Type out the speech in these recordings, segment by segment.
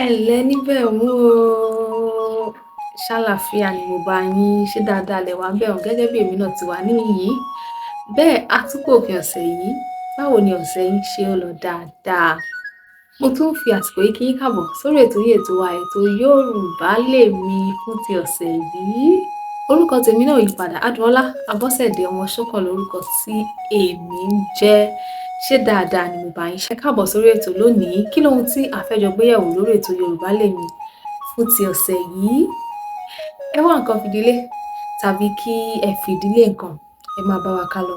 Ẹ̀lẹ́ níbẹ̀ wò ó. Ṣàlàáfíà ni mo bá yín, ṣé dáadáa lẹ wà ńbẹ̀ o gẹ́gẹ́ bí èmi náà ti wà níhìn-ín. Bẹ́ẹ̀ a tún kú òpin ọ̀sẹ̀ yìí. Báwo ni ọ̀sẹ̀ yín ṣé ó lọ dáadáa? Mo tún fi àsìkò yìí kí yín káàbọ̀ sórí ètò yín ètò wa ètò Yorùbá L'èmi fún ti ọ̀sẹ̀ yìí. Orúkọ tèmi náà ò yípadà, Adùnọlá Abọ́sẹ̀dé ọmọ Ṣókàn lórúkọ tí èmi ń jẹ́. Ṣé dáadáa ni mo bá yín? Ṣé káàbọ̀ sórí ètò lónìí? Kí lóhun tí a fẹ́ jọ gbéyẹ̀wò lórí ètò Yorùbá L'èmi fún ti ọ̀sẹ̀ yìí? Ẹ wá nǹkan fìdílé tàbí kí ẹ fìdílé nǹkan, ẹ máa bá wa ká lọ.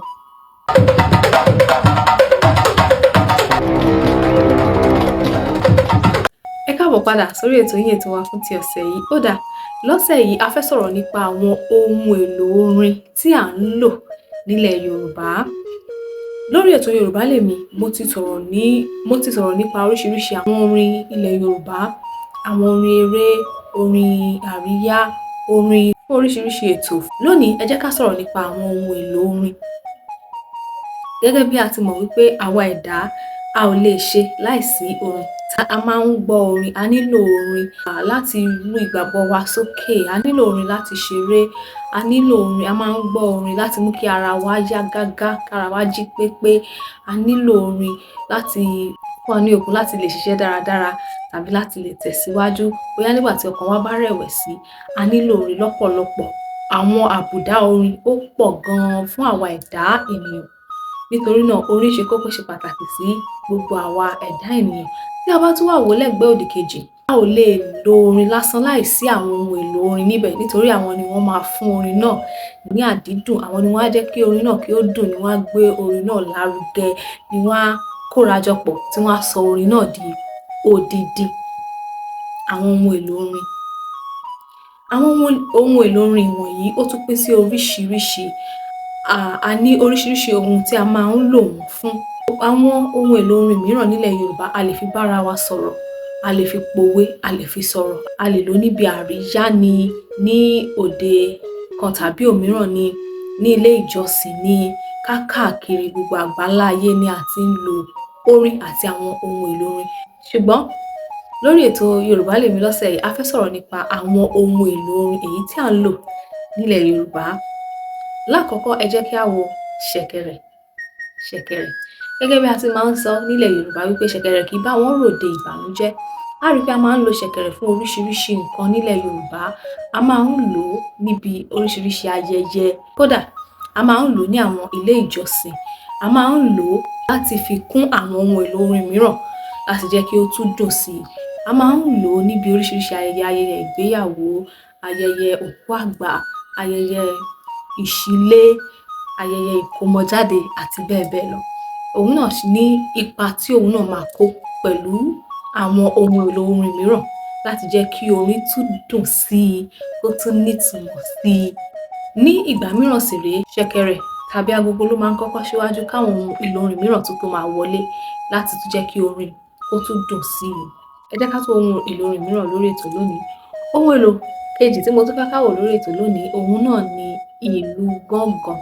Ẹ káàbọ̀ padà sórí ètò yín ètò wa fún ti ọ̀sẹ̀ yìí. Ó dáa, lọ́sẹ̀ yìí a fẹ́ sọ̀rọ̀ nípa àwọn ohun èlò orin tí à ń lò nílẹ̀ Yorùbá. Lórí ètò Yorùbá L'èmi, mo ti sọ̀rọ̀ nípa oríṣiríṣi àwọn orin ilẹ̀ Yorùbá, àwọn orin eré, orin àríyá, orin fún oríṣiríṣi ètò. Lónìí, ẹ jẹ́ ká sọ̀rọ̀ nípa àwọn ohun èlò orin. Gẹ́gẹ́ bí a ti mọ̀ wípé àwa ẹ̀dá a ò lè ṣe láìsí orin. A máa ń gbọ́ orin, a nílò orin láti rú ìgbàgbọ́ wa sókè, a nílò orin láti ṣeré, a nílò orin, a máa ń gbọ́ orin láti mú kí ara wa yá gágá, kára wa jí pépé, a nílò orin láti fún wa ní okun láti lè ṣiṣẹ́ dáradára tàbí láti lè tẹ̀síwájú. Bóyá nígbà tí ọkàn wa bá rẹ̀wẹ̀sì, a nílò orin lọ́pọ̀lọpọ̀. Àwọn àbùdá orin ó pọ̀ gan-an fún àwa ẹ̀dá ènìyàn. Nítorí náà, orin ṣe kókó ṣe pàtàkì sí gbogbo àwa ẹ̀dá ènìyàn. Tí a bá tún wà wò lẹ́gbẹ̀ẹ́ òdì kejì, a ò lè lo orin lásán láìsí àwọn ohun èlò orin níbẹ̀ nítorí àwọn ni wọ́n máa fún orin náà ní àdídùn, àwọn ni wọ́n á jẹ́ kí orin náà kí ó dùn, ni wọ́n á gbé orin náà lárugẹ, ni wọ́n á kórajọpọ̀ tí wọ́n á sọ orin náà di odidi. Àwọn ohun èlò orin. Àwọn ohun èlò orin wọ̀nyí ó tún pín sí oríṣiríṣi. A ní oríṣiríṣi ohun tí a máa ń lò wọ́n fún. Àwọn ohun èlò orin mìíràn nílẹ̀ Yorùbá a lè fi bára wa sọ̀rọ̀, a lè fi pòwe, a lè fi sọ̀rọ̀, a lè lò níbi àríyá ni, ní òde kan tàbí òmíràn ni, ní ilé ìjọsìn ni, káàkiri gbogbo àgbáńlá ayé ni a ti ń lo orin àti àwọn ohun èlò orin. Ṣùgbọ́n lórí ètò Yorùbá L'èmi lọ́sẹ̀ yìí, a fẹ́ sọ̀rọ̀ nípa àwọn ohun èlò orin èyí tí à ń lò nílẹ̀ Yorùbá. Lákọ̀ọ́kọ́ ẹ jẹ́ kí a wo ṣẹ̀kẹ̀rẹ̀. Ṣẹ̀kẹ̀rẹ̀. Gẹ́gẹ́ bí a ti máa ń sọ nílẹ̀ Yorùbá wípé ṣẹ̀kẹ̀rẹ̀ kì í bá wọn ròde ìbànújẹ́. A rí pé a máa ń lo ṣẹ̀kẹ̀rẹ̀ fún oríṣiríṣi nǹkan nílẹ̀ Yorùbá. A máa ń lò ó níbi oríṣiríṣi ayẹyẹ. Kódà, a máa ń lò ó ní àwọn ilé ìjọsìn. A máa ń lò ó láti fi kún àwọn ohun èlò orin mìíràn láti jẹ́ kí ó tún dùn sí i. A máa ń lò ó níbi oríṣiríṣi ayẹyẹ ìgbéyàwó, ayẹyẹ òkú àgbà, ayẹyẹ ìṣílé, ayẹyẹ ìkómọjáde àti bẹ́ẹ̀ bẹ́ẹ̀ lọ. Òun náà ní ipa tí òun náà máa kó pẹ̀lú àwọn ohun èlò orin mìíràn láti jẹ́ kí orin tún dùn sí i, kó tún nítumọ̀ sí i. Ní ìgbà mìíràn sì rèé, ṣẹ̀kẹ̀rẹ̀ tàbí agogo ló máa ń kọ́kọ́ ṣíwájú káwọn ohun èlò orin mìíràn tó máa wọlé láti tún jẹ́ kí orin kó tún dùn sí i. Ẹ jẹ́ ká tún ohun èlò orin mìíràn lórí ètò lónìí. Ohun èlò kejì tí mo tún fẹ́ ká wò lórí ètò lónìí, òun náà ni ìlù gángan.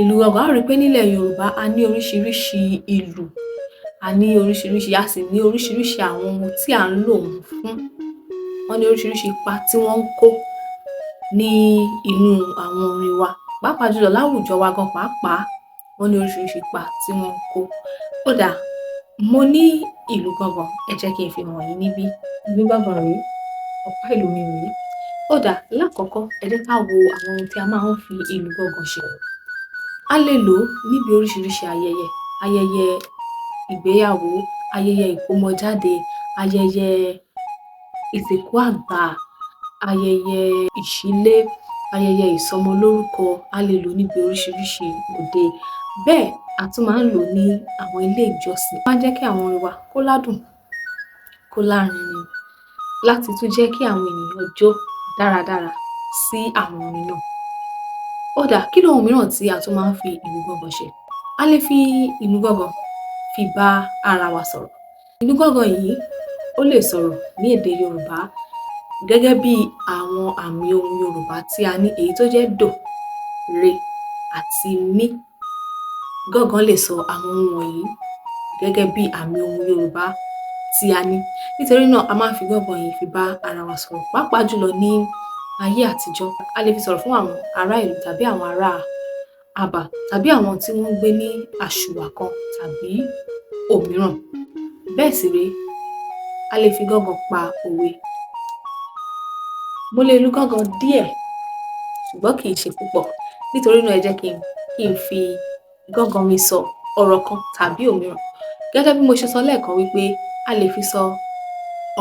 Ìlù gángan, a rí pé nílẹ̀ Yorùbá a ní oríṣiríṣi ìlù, a sì ní oríṣiríṣi àwọn ohun tí à ń lò wọ́n fún. Wọ́n ní oríṣiríṣi ipa tí wọ́n ń kó ní inú àwọn orin wa. Pàápàá jùlọ láwùjọ wa gan pàápàá, wọ́n ní oríṣiríṣi ipa tí wọ́n ń kó. Ó dáa, mo ní ìlù gángan, ẹ jẹ́ kí n fi hàn yín níbí. Ìlù gángan rèé, ọ̀pá ìlù mi rèé. Ó dáa, lákọ̀ọ́kọ́ ẹ jẹ́ ká wo àwọn ohun tí a máa ń fi ìlù gángan ṣe. A lè lò ó níbi oríṣiríṣi ayẹyẹ. Ayẹyẹ ìgbéyàwó, ayẹyẹ ìkómọjáde, ayẹyẹ ìsìnkú àgbà, ayẹyẹ ìṣílé, ayẹyẹ ìsọmọlórúkọ. A lè lò ó níbi oríṣiríṣi òde. Bẹ́ẹ̀ a tún máa ń lò ó ní àwọn ilé ìjọsìn. Ó máa ń jẹ́ kí àwọn orin wa kó ládùn, kó lárinrin, láti tún jẹ́ kí àwọn ènìyàn jó dáradára sí àwọn orin náà. Ó dáa, kí lóhun mìíràn tí a tún máa ń fi ìlù gángan ṣe? A lè fi ìlù gángan fi bá ara wa sọ̀rọ̀. Ìlù gángan yìí ó lè sọ̀rọ̀ ní èdè Yorùbá gẹ́gẹ́ bí àwọn àmì ohùn Yorùbá tí a ní èyí tó jẹ́ dò, re àti mí. Gángan lè sọ àwọn ohun wọ̀nyí gẹ́gẹ́ bí àmì ohùn Yorùbá tí a ní. Nítorí náà a máa ń fi gángan yìí fi bá ara wa sọ̀rọ̀, pàápàá jùlọ ní ayé àtijọ́. A lè fi sọ̀rọ̀ fún àwọn ará ìlú tàbí àwọn ará abà tàbí àwọn tí wọ́n ń gbé ní àṣùwà kan tàbí òmíràn. Bẹ́ẹ̀ sì rèé, a lè fi gángan pa òwe. Mo lè lu gángan díẹ̀, ṣùgbọ́n kì í ṣe púpọ̀. Nítorí náà ẹ jẹ́ kí n fi gángan mi sọ ọ̀rọ̀ kan tàbí òmíràn. Gẹ́gẹ́ bí mo ṣe sọ lẹ́ẹ̀kan wípé a lè fi sọ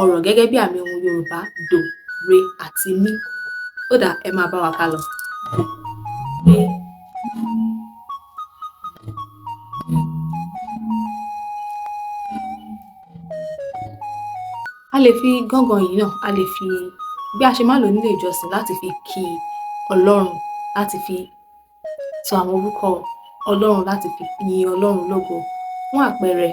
ọ̀rọ̀ gẹ́gẹ́ bí àmì ohùn Yorùbá dò, re àti mí. Ó dáa, ẹ máa bá wa ká lọ. A lè fi gángan yìí náà, a lè fi bí a ṣe máa ń lò nílé ìjọsìn láti fi kí Ọlọ́run, láti fi sọ àwọn orúkọ Ọlọ́run, láti fi yin Ọlọ́run lógo. Fún àpẹẹrẹ,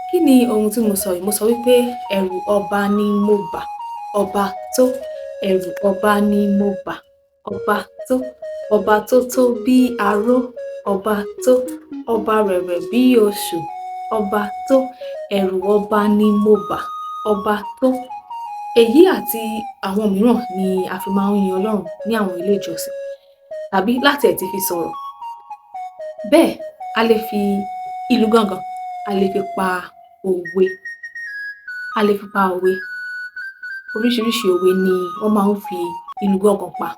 kí ni ohun tí mo sọ yìí? Mo sọ wípé ẹ̀rù ọba ni mo bà, ọba tó, ẹ̀rù ọba ni mo bà, ọba tó tó bí aró, ọba tó, ọba rẹ̀rẹ̀ bí oṣù, ọba tó, ẹ̀rù ọba ni mo bà, ọba tó. Èyí àti àwọn mìíràn ni a fi máa ń yin Ọlọ́run ní àwọn ilé ìjọsìn tàbí láti ẹ̀ ti fi sọ̀rọ̀. Bẹ́ẹ̀, a lè fi ìlù gángan, a lè fi pa òwe. A lè fi pa òwe. Oríṣiríṣi òwe ni wọ́n máa ń fi ìlù gángan pa.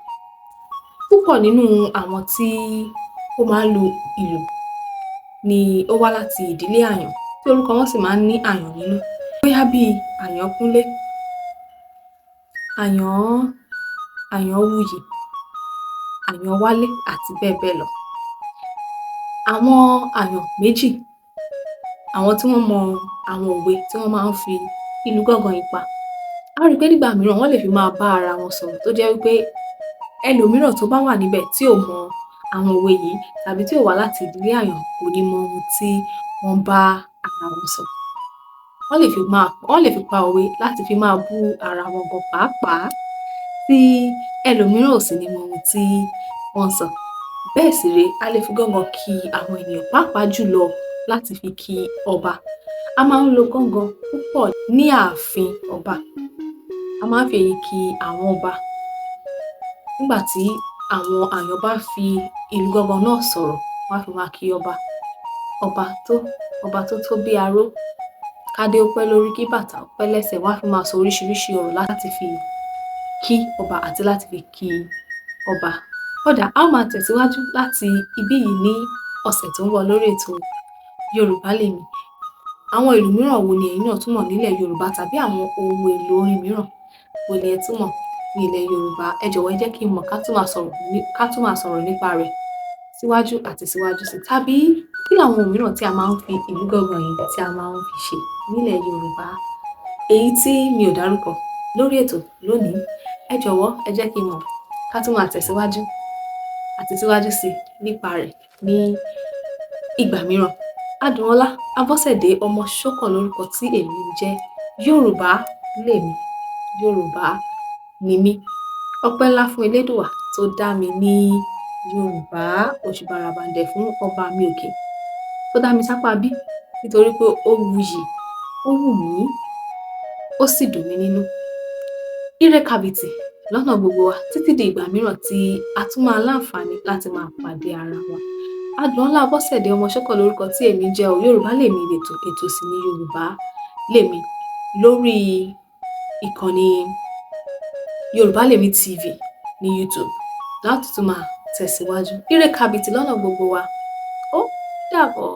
Púpọ̀ nínú àwọn tí ó máa ń lu ìlù ni ó wá láti ìdílé àyàn, tí orúkọ wọn sì máa ń ní àyàn nínú. Bóyá bí Àyànkúnlé, Àyànwuyì, Àyànwálé àti bẹ́ẹ̀ bẹ́ẹ̀ lọ. Àwọn àyàn méjì, àwọn tí wọ́n mọ àwọn òwe tí wọ́n máa ń fi ìlù gángan yìí pa. A rí pé nígbà mìíràn wọ́n lè fi máa bá ara wọn sọ̀rọ̀ tó jẹ́ wípé ẹlòmíràn tó bá wà níbẹ̀ tí ò mọ àwọn òwe yìí tàbí tí ò wá láti ìdílé àyàn kò ní mọ ohun tí wọ́n bá ara wọn sọ. Wọ́n lè fi pa òwe láti fi máa bú ara wọn gan pàápàá tí ẹlòmíràn ò sì ní mọ ohun tí wọ́n sọ. Bẹ́ẹ̀ sì rèé, a lè fi gángan kí àwọn ènìyàn, pàápàá jùlọ láti fi kí ọba. A máa ń lo gángan púpọ̀ ní ààfin ọba. A máa ń fi èyí kí àwọn ọba. Nígbà tí àwọn àyàn bá fi ìlù gángan náà sọ̀rọ̀, wọ́n á fi máa kí ọba. Ọba tó tó bí aró, kádé ó pẹ́ lórí, kí bàtà ó pẹ́ lẹ́sẹ̀. Wọ́n á fi máa sọ oríṣiríṣi ọ̀rọ̀ láti fi kí ọba àti láti fi kí ọba. Ó dáa, a ó máa tẹ̀síwájú láti ibí yìí ní ọ̀sẹ̀ tó ń bọ̀ lórí ètò Yorùbá L'èmi. Àwọn ìlù mìíràn wo ni ẹ̀yin náà tún mọ̀ nílẹ̀ Yorùbá tàbí àwọn ohun èlò orin mìíràn wo ni ẹ tún mọ̀ ní ilẹ̀ Yorùbá? Ẹ jọ̀wọ́ ẹ jẹ́ kí n mọ̀, ká tún máa sọ̀rọ̀ nípa rẹ̀ síwájú àti síwájú sí. Tàbí kí làwọn ohun mìíràn tí a máa ń fi ìlù gángan yìí tí a máa ń fi ṣe nílẹ̀ Yorùbá? Èyí tí mi ò dárúkọ lórí ètò lónìí, ẹ jọ̀wọ́ ẹ jẹ́ kí n mọ̀, ká tún máa tẹ̀síwájú àti síwájú sí nípa rẹ̀ ní ìgbà mìíràn. Adùnọlá Abọ́sẹ̀dé ọmọ Ṣókàn lórúkọ tí èmi ń jẹ́. Yorùbá L'èmi, Yorùbá ni mí. Ọpẹ́ ńlá fún Elédùà tó dá mi ní Yorùbá. Òṣùbà ràbàǹdẹ̀ fún ọba mi òkè tó dá mi sápá bí, nítorí pé ó wuyì, ó wù mí, ó sì dùn mí nínú. Ire kàbìtì lọ́nà gbogbo wa títí di ìgbà mìíràn tí a tún máa láǹfààní láti máa pàdé ara wa. Adùnọlá Abọ́sẹ̀dé ọmọ Ṣókàn lórúkọ tí èmi jẹ́. Yorùbá L'èmi ètò sì ni Yorùbá L'èmi lórí ìkànnì Yorùbá L'èmi TV ní YouTube. Láti tún máa tẹ̀síwájú. Ire kàbìtì lọ́nà gbogbo wa. Ó dàbọ̀.